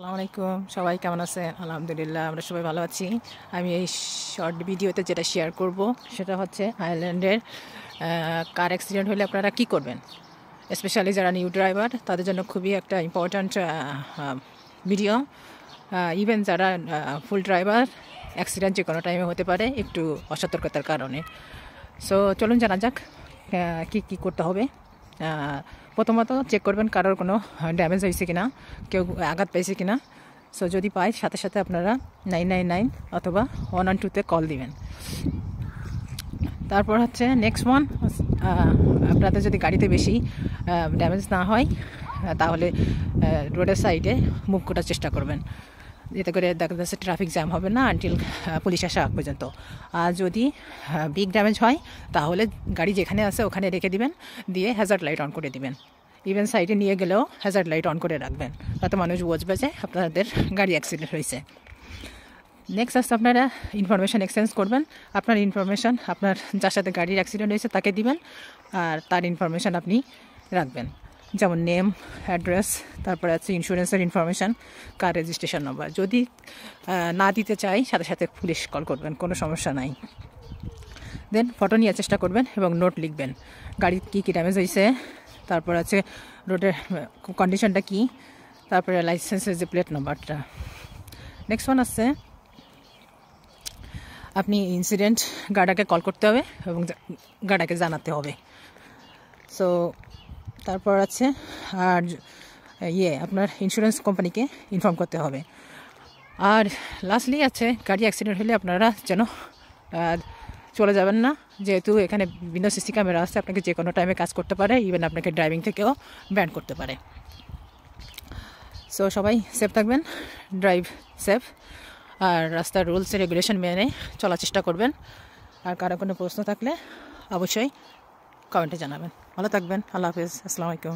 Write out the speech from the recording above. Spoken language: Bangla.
আসসালামু আলাইকুম, সবাই কেমন আছেন? আলহামদুলিল্লাহ, আমরা সবাই ভালো আছি। আমি এই শর্ট ভিডিওতে যেটা শেয়ার করব সেটা হচ্ছে আয়ারল্যান্ডের কার অ্যাক্সিডেন্ট হলে আপনারা কি করবেন। স্পেশালি যারা নিউ ড্রাইভার তাদের জন্য খুবই একটা ইম্পর্ট্যান্ট ভিডিও। ইভেন যারা ফুল ড্রাইভার, অ্যাক্সিডেন্ট যে কোনো টাইমে হতে পারে একটু অসতর্কতার কারণে। সো চলুন জানা যাক কি কি করতে হবে। প্রথমত চেক করবেন কারোর কোনো ড্যামেজ হয়েছে কিনা, কেউ আঘাত পেয়েছে কিনা। সো যদি পাই সাথে সাথে আপনারা 999 অথবা 112-তে কল দিবেন। তারপর হচ্ছে নেক্সট ওয়ান, আপনাদের যদি গাড়িতে বেশি ড্যামেজ না হয় তাহলে রোডের সাইডে মুভ করার চেষ্টা করবেন, এতে করে দেখা যাচ্ছে ট্রাফিক জ্যাম হবে না আনটিল পুলিশ আসা আগ পর্যন্ত। আর যদি বিগ ড্যামেজ হয় তাহলে গাড়ি যেখানে আছে ওখানে রেখে দিবেন, দিয়ে হ্যাজার্ড লাইট অন করে দিবেন। ইভেন সাইডে নিয়ে গেলেও হ্যাজার্ড লাইট অন করে রাখবেন, তাতে মানুষ বুঝবে যে আপনাদের গাড়ি অ্যাক্সিডেন্ট হয়েছে। নেক্সট আসতে আপনারা ইনফরমেশান এক্সচেঞ্জ করবেন। আপনার ইনফরমেশান আপনার যার সাথে গাড়ির অ্যাক্সিডেন্ট হয়েছে তাকে দিবেন, আর তার ইনফরমেশান আপনি রাখবেন, যেমন নেম, অ্যাড্রেস, তারপরে আছে ইন্স্যুরেন্সের ইনফরমেশান, কার রেজিস্ট্রেশন নাম্বার। যদি না দিতে চাই সাথে সাথে পুলিশ কল করবেন, কোনো সমস্যা নাই। দেন ফটো নিয়ে চেষ্টা করবেন এবং নোট লিখবেন, গাড়ির কী কী ড্যামেজ হয়েছে, তারপর আছে রোডের কন্ডিশনটা কী, তারপরে লাইসেন্সের যে প্লেট নাম্বারটা। নেক্সট ওয়ান আছে আপনি ইনসিডেন্ট গার্ডাকে কল করতে হবে এবং গার্ডাকে জানাতে হবে। সো তারপর আছে আর আপনার ইন্স্যুরেন্স কোম্পানিকে ইনফর্ম করতে হবে। আর লাস্টলি আছে গাড়ি অ্যাক্সিডেন্ট হলে আপনারা যেন চলে যাবেন না, যেহেতু এখানে বিভিন্ন সিসি ক্যামেরা আছে, আপনাকে যে কোনো টাইমে কাজ করতে পারে, ইভেন আপনাকে ড্রাইভিং থেকেও ব্যান করতে পারে। সো সবাই সেফ থাকবেন, ড্রাইভ সেফ, আর রাস্তার রুলস রেগুলেশন মেনে চলার চেষ্টা করবেন। আর কারো কোনো প্রশ্ন থাকলে অবশ্যই কমেন্টে জানাবেন। ভালো থাকবেন। আল্লাহ হাফিজ। আসসালামু আলাইকুম।